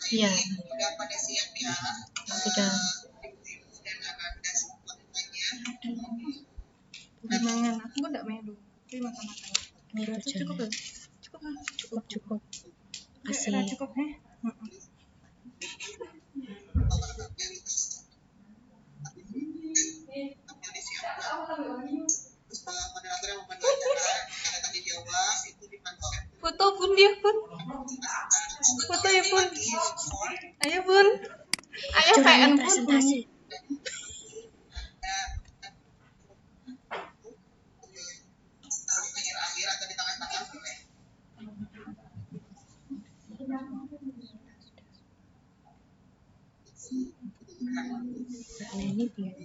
Iya. Udah pada siap ya. Sudah. Dan akan kasih fotonya. Mangan, aku kok enggak melu. Tapi makan-makan. Itu Cukup jangan. Cukup kan? Cukup. Kasih. Kasih. Cukup, heh. Terus moderator yang memandu acara yang akan dijawab itu dipantau. Foto Bun dia, Bun. Foto ya, Bun. Ayo, Bun. Ayo Curangin PN, Bun. presentasi. Akhir-akhir atau di tengah-tengah boleh. Mbak Neni belum.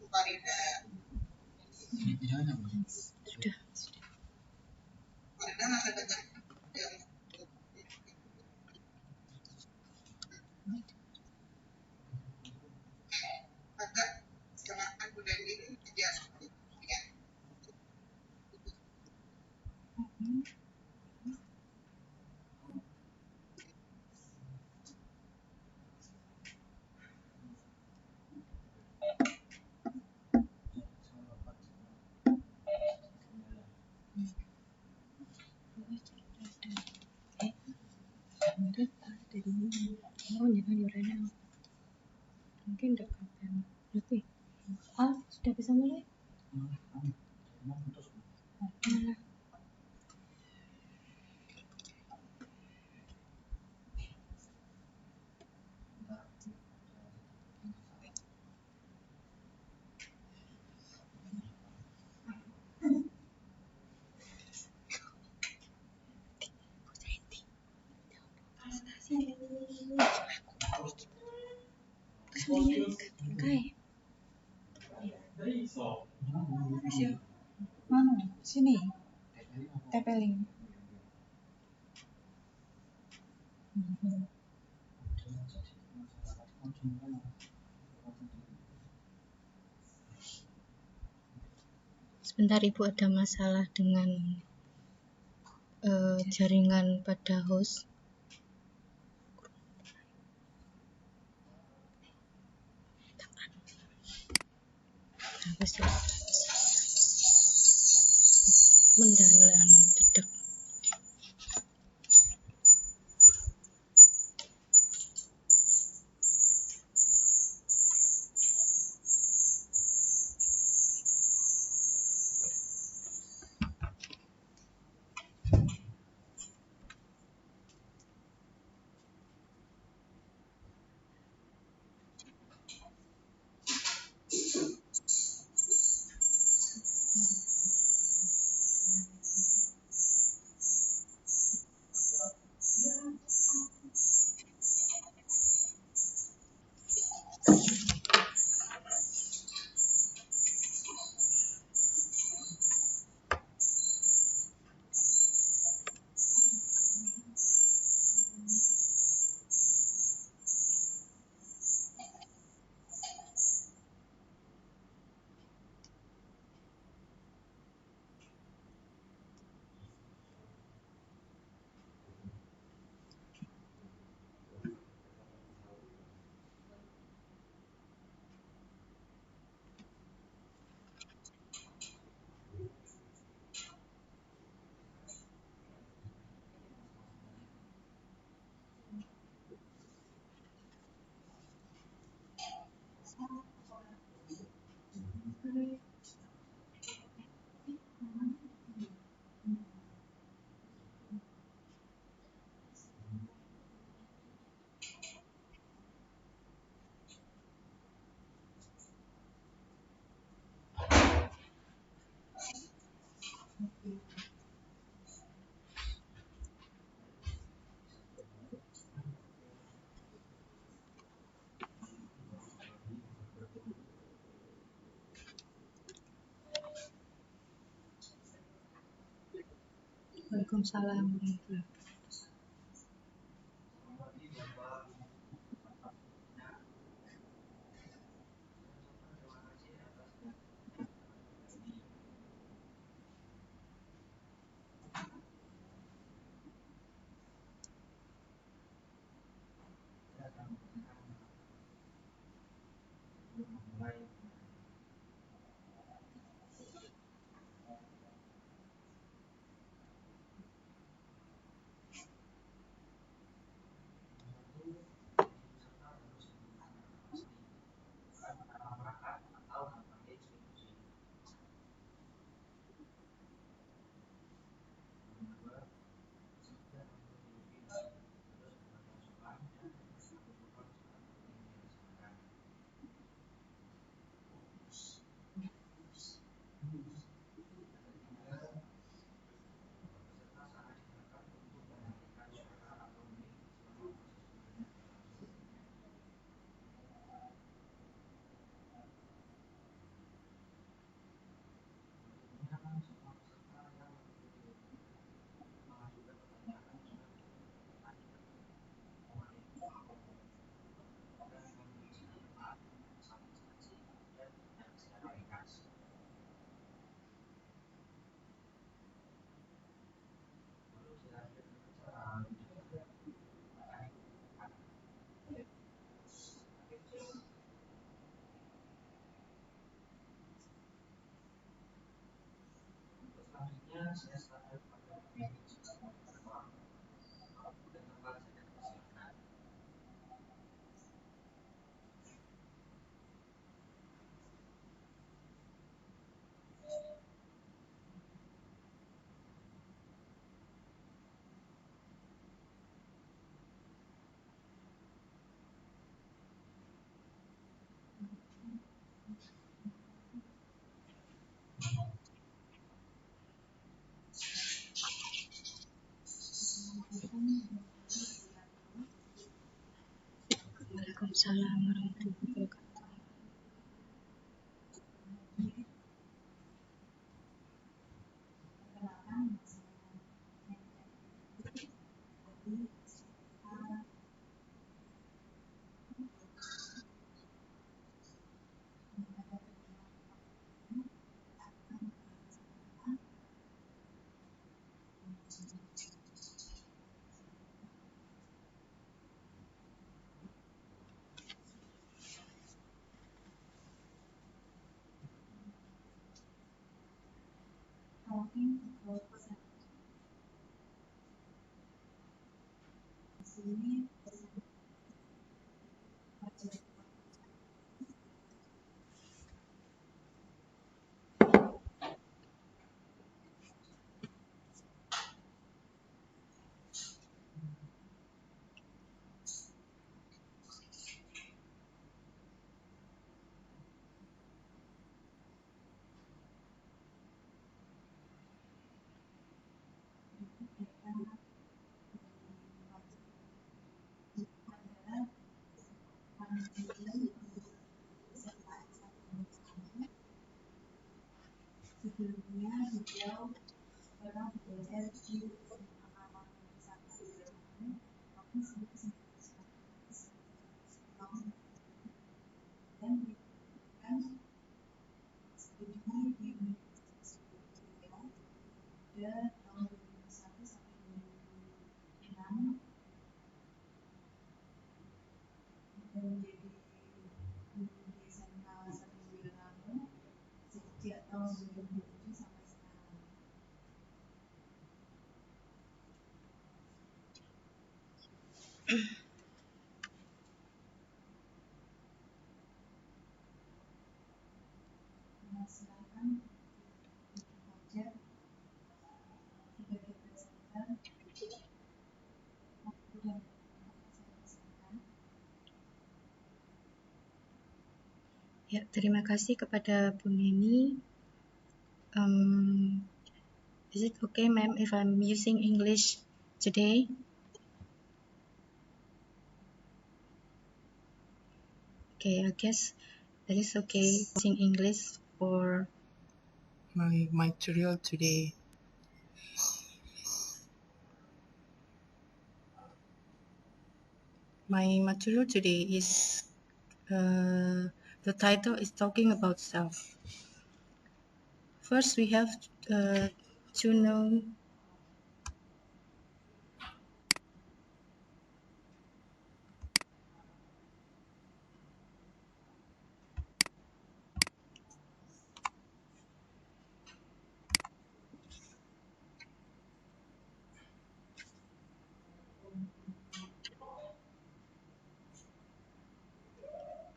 Farida. Sudah. Farida akan dengar. Maka silakan Bu Dewi ya. Mungkin enggak kapan. Berarti sudah bisa mulai? Malah. Mana? Sini. Tepeling. Sebentar Ibu, ada masalah dengan jaringan pada host. Apa sih? Mendalam dedek. Waalaikumsalam warahmatullahi wabarakatuh. Waalaikumsalam warahmatullahi wabarakatuh. Ya, terima kasih kepada Bu Neni. Is it okay, ma'am, if I'm using English today? Okay, I guess that is okay using English for my material today. My material today is the title is talking about self. First, we have to know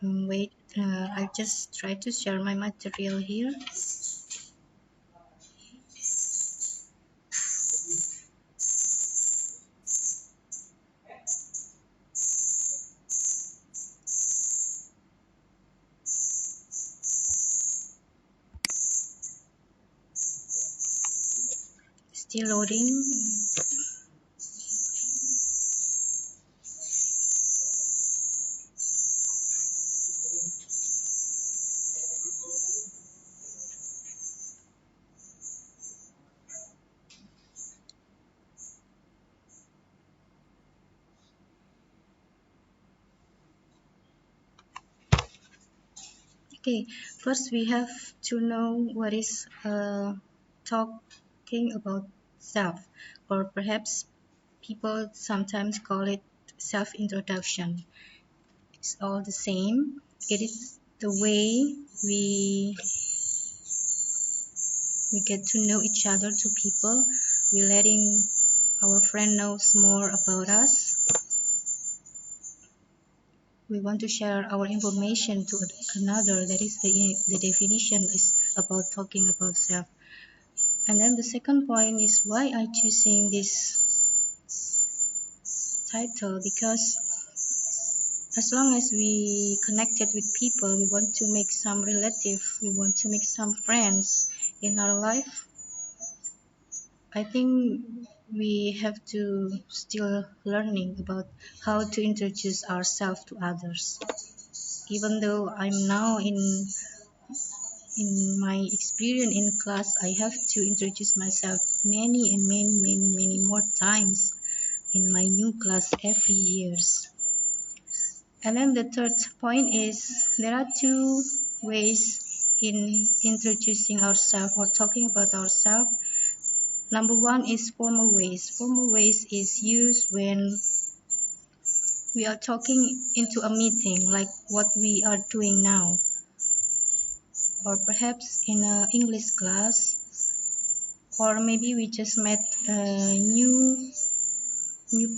wait, I just try to share my material here. Still loading. Okay, first we have to know what is talking about self, or perhaps people sometimes call it self-introduction. It's all the same. It is the way we we get to know each other, to people. We're letting our friend knows more about us. We want to share our information to another. That is the definition is about talking about self. And then the second point is why I choosing this title, because as long as we connected with people, we want to make some relative, we want to make some friends in our life. I think we have to still learning about how to introduce ourselves to others. Even though I'm now in my experience in class, I have to introduce myself many and many more times in my new class every years. And then the third point is there are two ways in introducing ourselves or talking about ourselves. Number one is formal ways. Formal ways is used when we are talking into a meeting like what we are doing now, or perhaps in an English class, or maybe we just met a new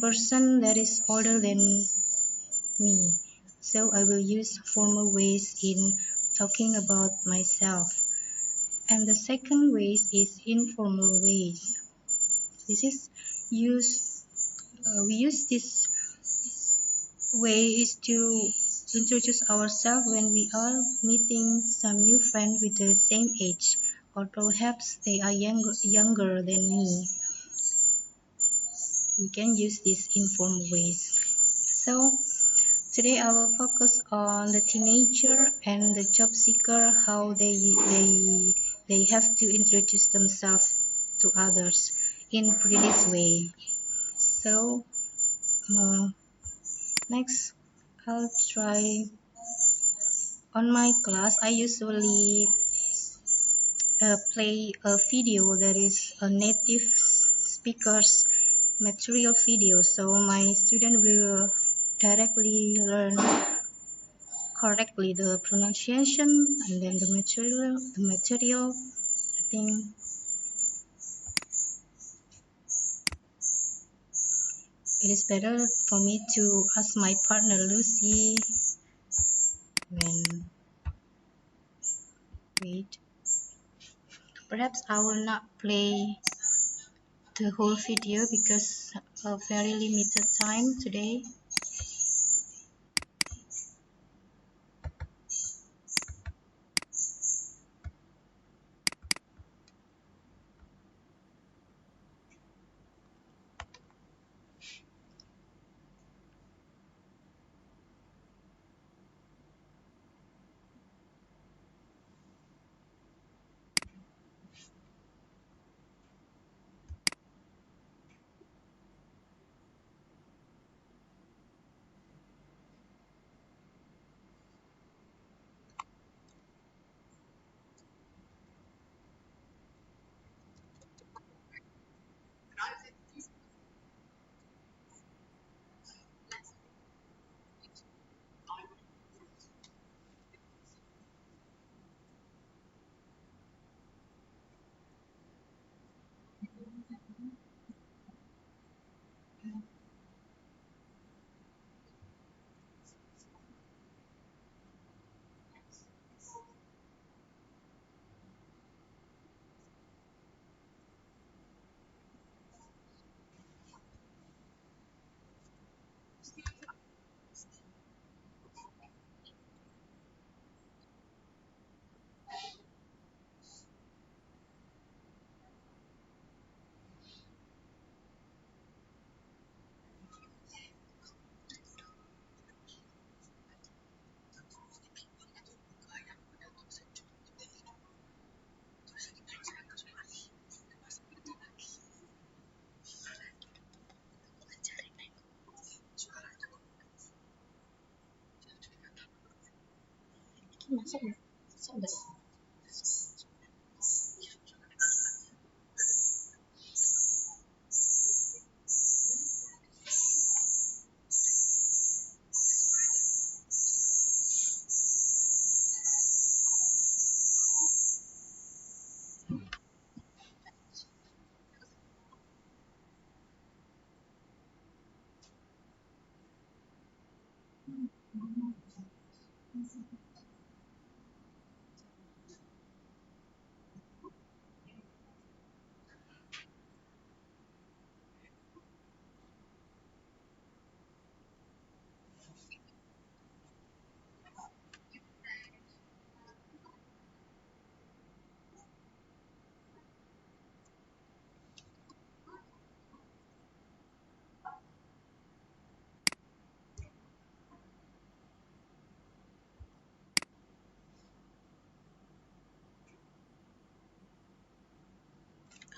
person that is older than me. So I will use formal ways in talking about myself. And the second ways is informal ways. This is we use this way is to introduce ourselves when we are meeting some new friend with the same age, or perhaps they are younger than me. We can use these informal ways. So today I will focus on the teenager and the job seeker, how they have to introduce themselves to others in this way. So next I'll try on my class. I usually play a video that is a native speaker's material video, so my student will directly learn correctly the pronunciation and then the material. I think it is better for me to ask my partner Lucy when wait. Perhaps I will not play the whole video because of very limited time today.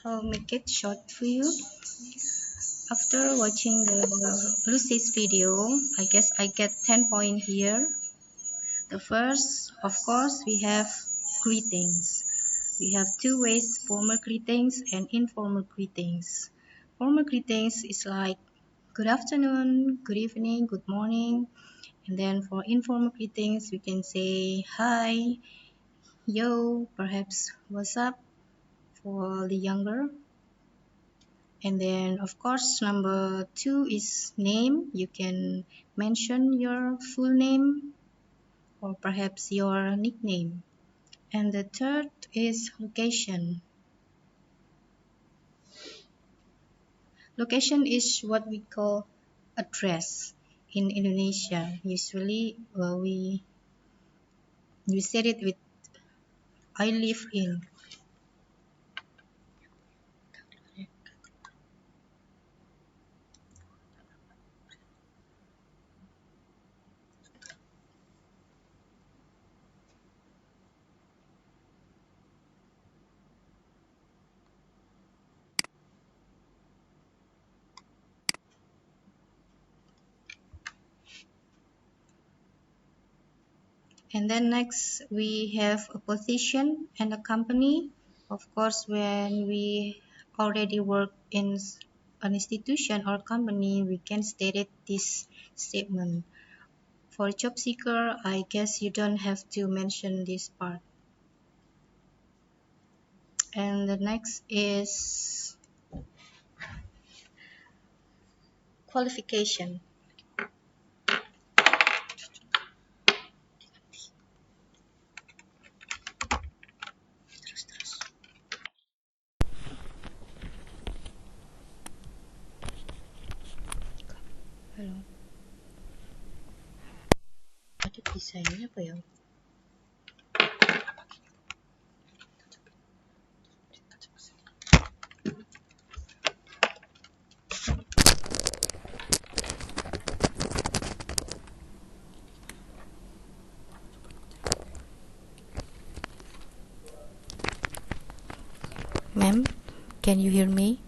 I'll make it short for you. After watching the Lucy's video, I guess I get 10 points here. The first, of course, we have greetings. We have two ways, formal greetings and informal greetings. Formal greetings is like good afternoon, good evening, good morning. And then for informal greetings, we can say hi, yo, perhaps what's up for the younger. And then of course number two is name. You can mention your full name or perhaps your nickname. And the third is location. Location is what we call address in Indonesia. Usually we say it with I live in. And then next we have a position and a company. Of course, when we already work in an institution or company, we can state it this statement. For job seeker, I guess you don't have to mention this part. And the next is qualification. Halo. Ada desainnya apa ya? Ma'am, can you hear me?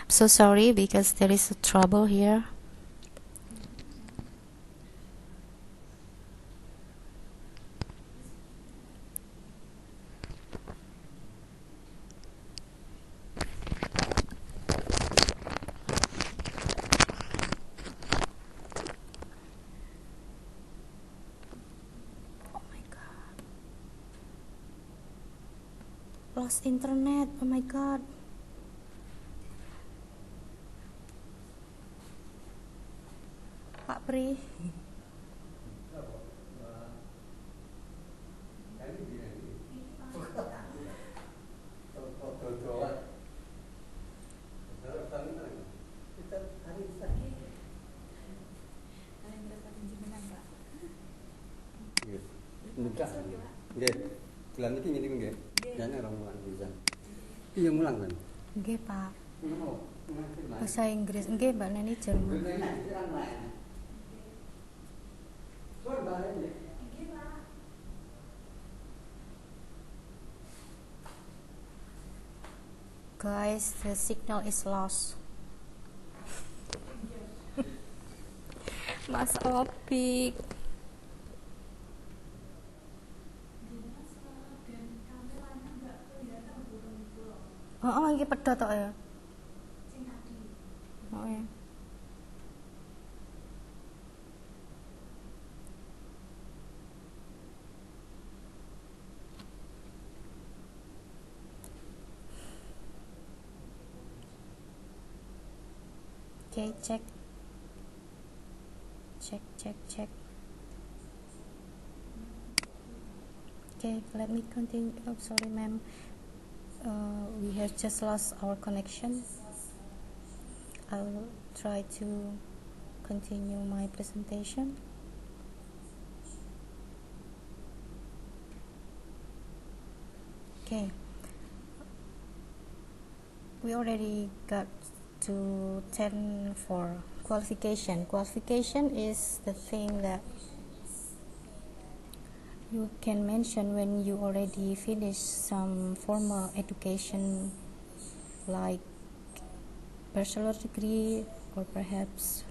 I'm so sorry because there is a trouble here. Oh my god. Lost internet. Oh my god. Pak Pri. Enggak. Nggih. Bulan iki ngene nggih. Jane ora mulang bisa. Iya mulang kan. Nggih, Pak. Oh, Bahasa Inggris. Nggih, Mbak Neni Jerman. Guys, the signal is lost. Mas Opik. Oh, ini pedot tok ya. Oh ya. Oke, cek. check. Okay, let me continue. Oh, sorry, ma'am. We have just lost our connection. I'll try to continue my presentation. Okay, we already got to 10 for qualification. Qualification is the thing that you can mention when you already finish some formal education, like bachelor degree or perhaps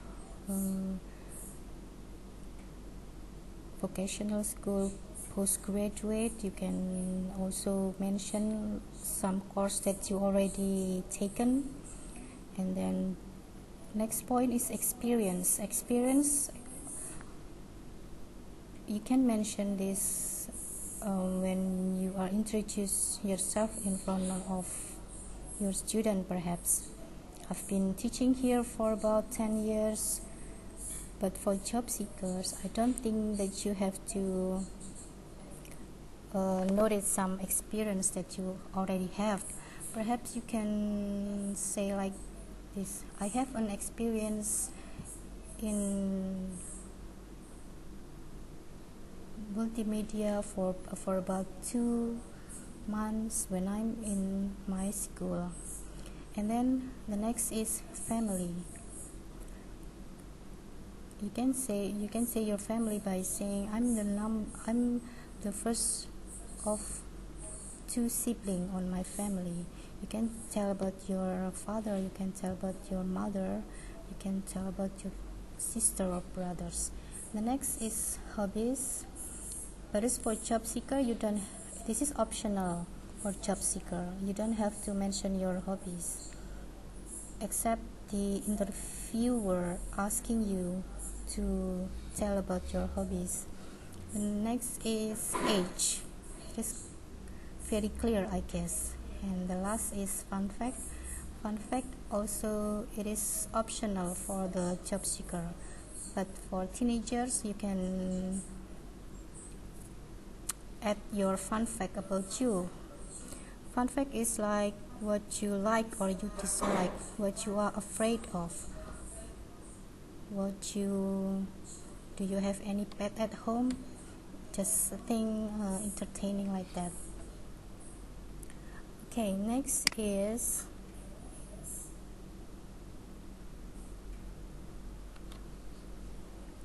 vocational school postgraduate. You can also mention some course that you already taken. And then next point is experience. You can mention this when you are introduce yourself in front of your student. Perhaps I've been teaching here for about 10 years, but for job seekers I don't think that you have to notice some experience that you already have. Perhaps you can say like this: I have an experience in multimedia for about 2 months when I'm in my school. And then the next is family. You can say your family by saying I'm the first of 2 siblings on my family. You can tell about your father, you can tell about your mother, you can tell about your sister or brothers. The next is hobbies. But as for job seeker, this is optional for job seeker. You don't have to mention your hobbies, except the interviewer asking you to tell about your hobbies. The next is age. It's very clear, I guess. And the last is fun fact. Fun fact also, it is optional for the job seeker, but for teenagers you can add your fun fact about you. Fun fact is like what you like or you dislike, what you are afraid of, do you have any pet at home? Just something entertaining like that. Okay, next is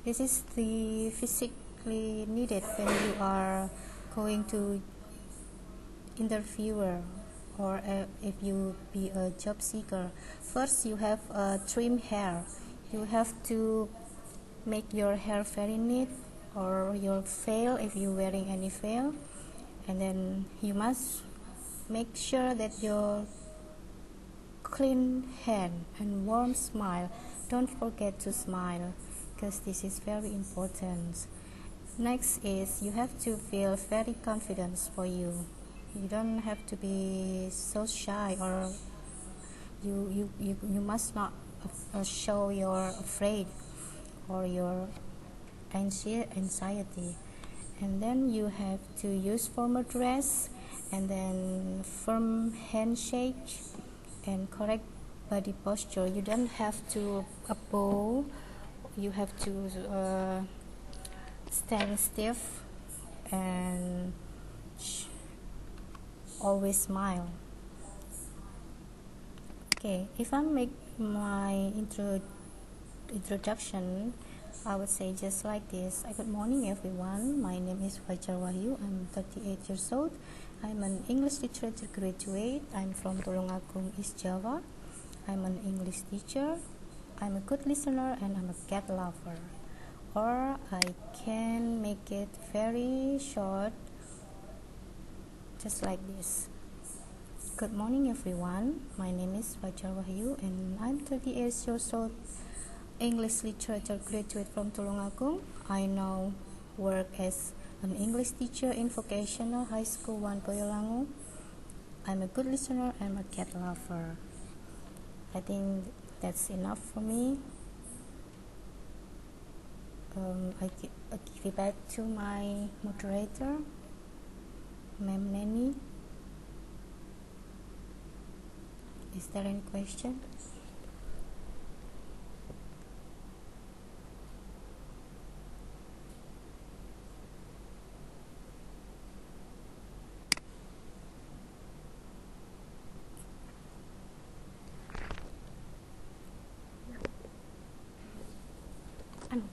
this is the physically needed when you are going to interviewer or if you be a job seeker. First, you have trim hair. You have to make your hair very neat, or your veil if you're wearing any veil. And then you must make sure that your clean hand and warm smile. Don't forget to smile, because this is very important. Next is you have to feel very confident for you. You don't have to be so shy, or you must not show you're afraid or your anxiety. And then you have to use formal dress, and then firm handshake and correct body posture. You don't have to bow. You have to stand stiff and always smile. Okay, if I make my introduction, I would say just like this. Good morning everyone, my name is Fajar Wahyu. I'm 38 years old. I'm an English literature graduate. I'm from Tulungagung, East Java. I'm an English teacher. I'm a good listener, and I'm a cat lover. Or I can make it very short, just like this. Good morning everyone, my name is Fajar Wahyu, and I'm 38 years old, English literature graduate from Tulungagung. I now work as an English teacher in Vocational High School 1 Boyolangu. I'm a good listener and a cat lover. I think that's enough for me. I give it back to my moderator, Ma'am Neni. Is there any question?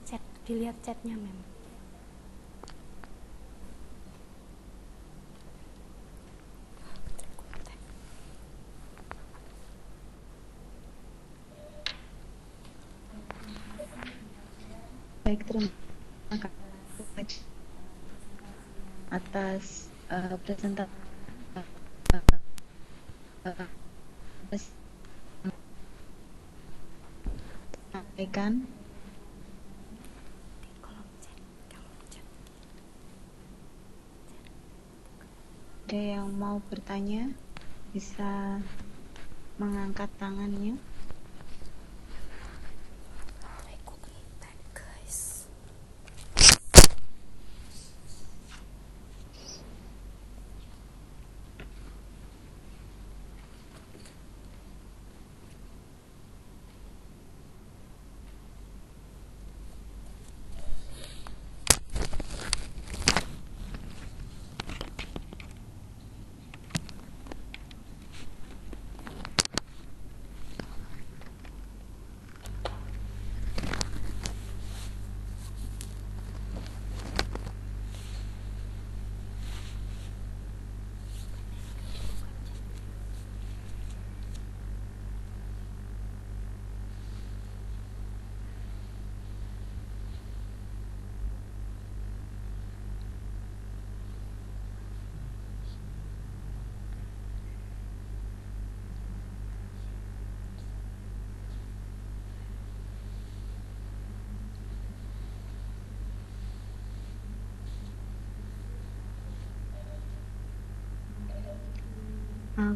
Chat, dilihat chatnya, Mem. Baik, terima kasih atas presentasi sampaikan. Ada yang mau bertanya bisa mengangkat tangannya.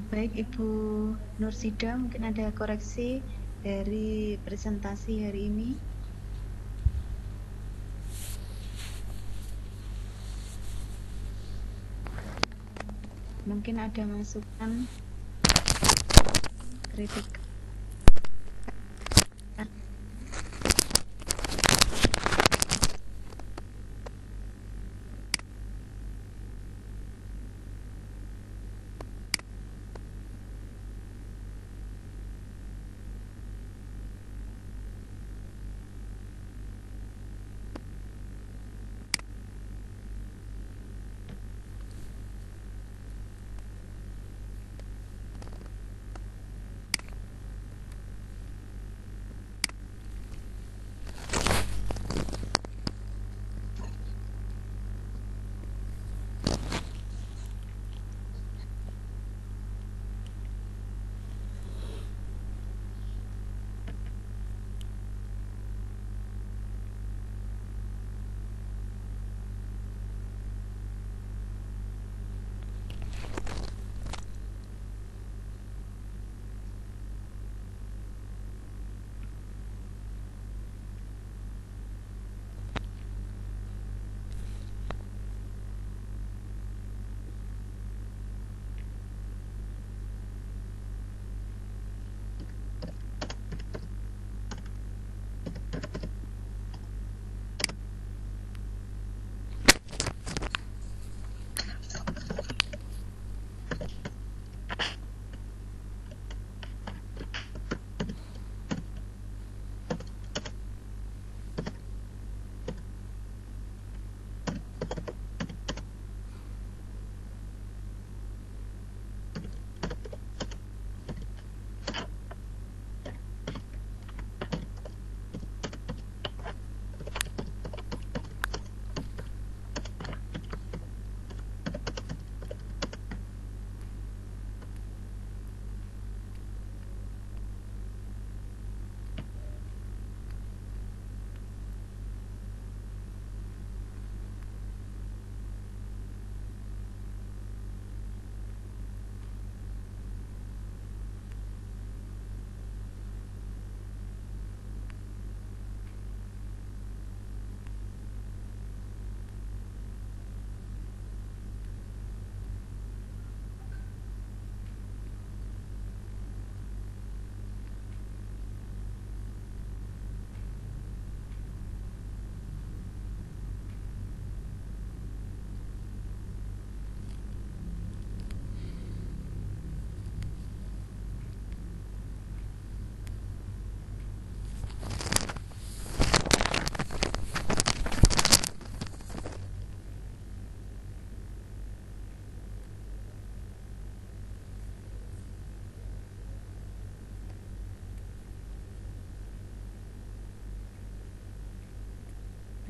Baik, Ibu Nursida, mungkin ada koreksi dari presentasi hari ini. Mungkin ada masukan, kritik.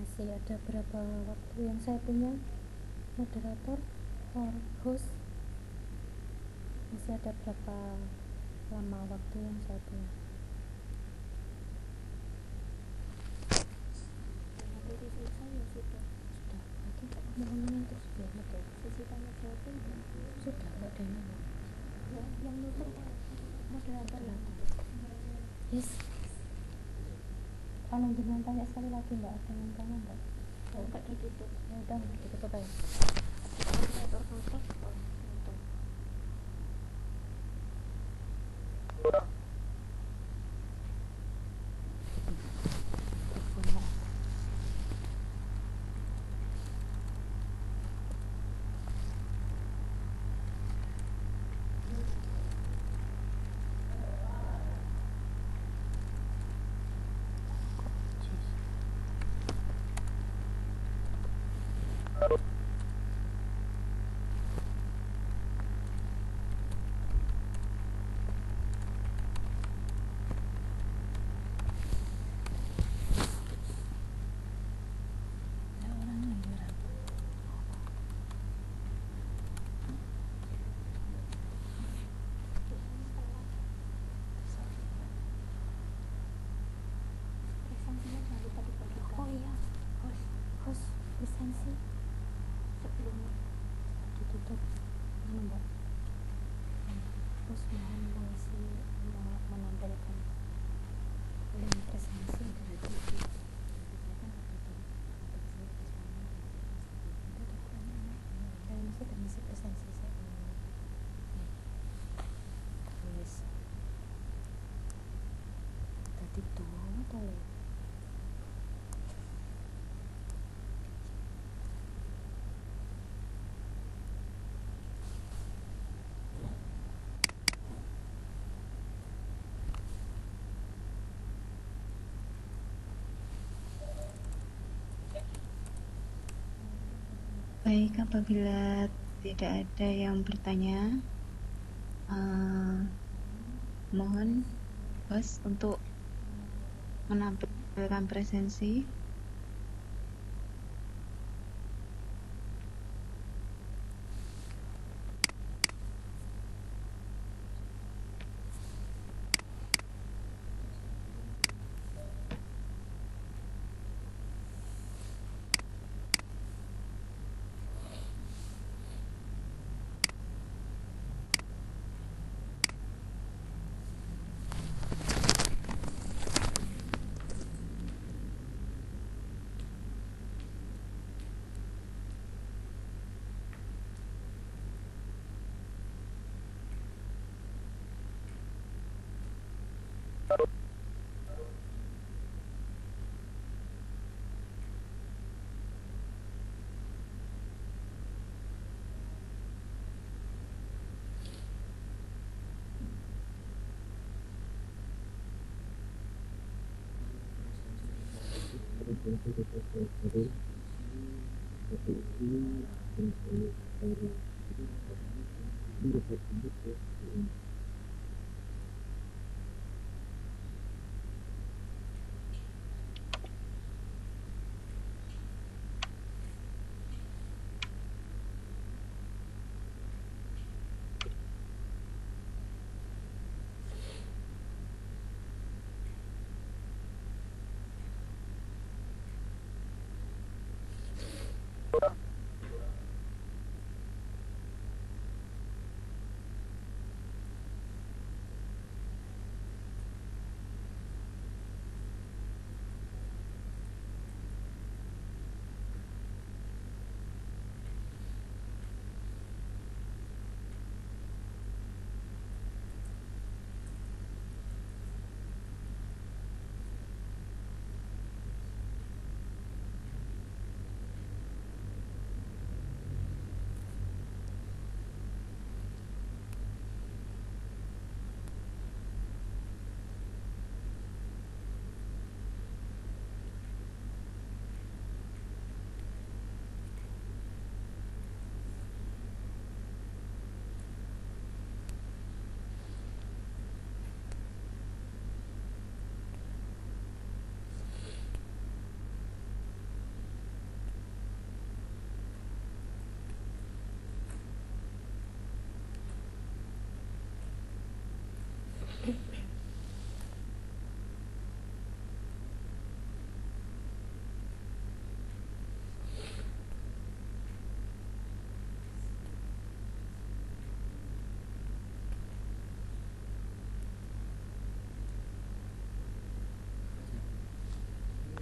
masih ada berapa waktu yang saya punya, moderator or host? Masih ada berapa lama waktu yang saya punya? Materi saya sudah, berarti ngomongin terus ya, betul. Sesi tanya jawab sudah, nggak ada yang nutup moderator. Yes. Kalau jangan tanya sekali lagi, mbak, ada yang tanya mbak? Enggak, ditutup. Ya udah, ditutup aja. Moderator nutup. Oh iya, host lisensi sebelum ditutup mana mbak? Host mohon mengisi menampilkan link presensi dari TV. Saya masih ada misi presensi saya. Terus tadi tuh atau Baik, apabila tidak ada yang bertanya, mohon host untuk menampilkan presensi.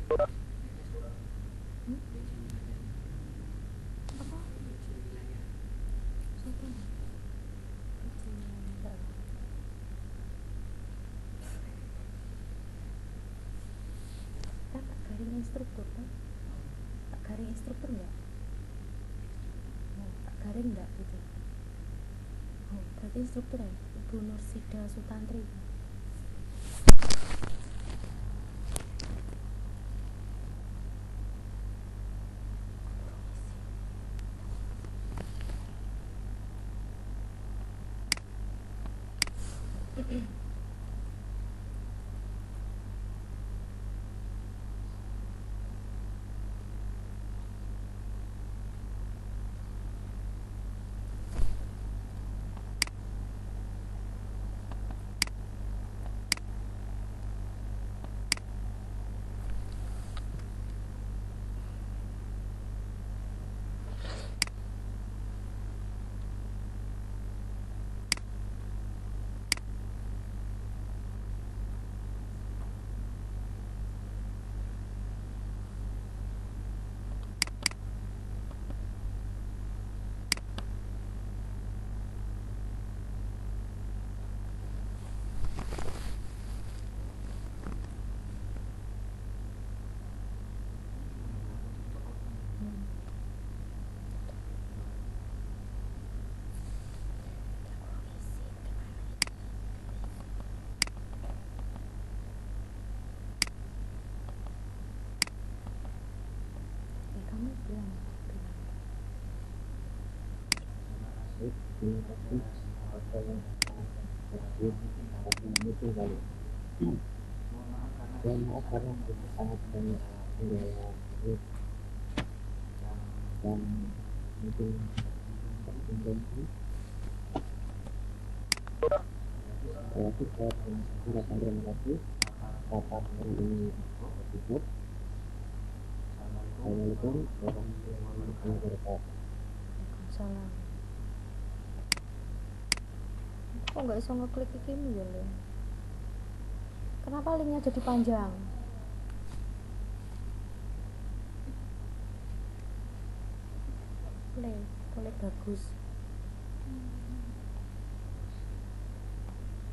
Apa? Siapa? Enggak. Kan tak garing instruktur kan? Tak garing instruktur enggak? Oh, tak garing enggak gitu? Oh, berarti instruktur ya? Ibu Nursida Sutantri. Kamu bilang Dan maaf karena kita sangat banyak kendala dan mungkin tertentu. Saya mengucapkan terima kasih atas hari ini cukup. Assalamualaikum warahmatullahi wabarakatuh. Waalaikumsalam. Kok nggak bisa ngeklik iki ya Le? Kenapa linknya jadi panjang? Le, boleh bagus.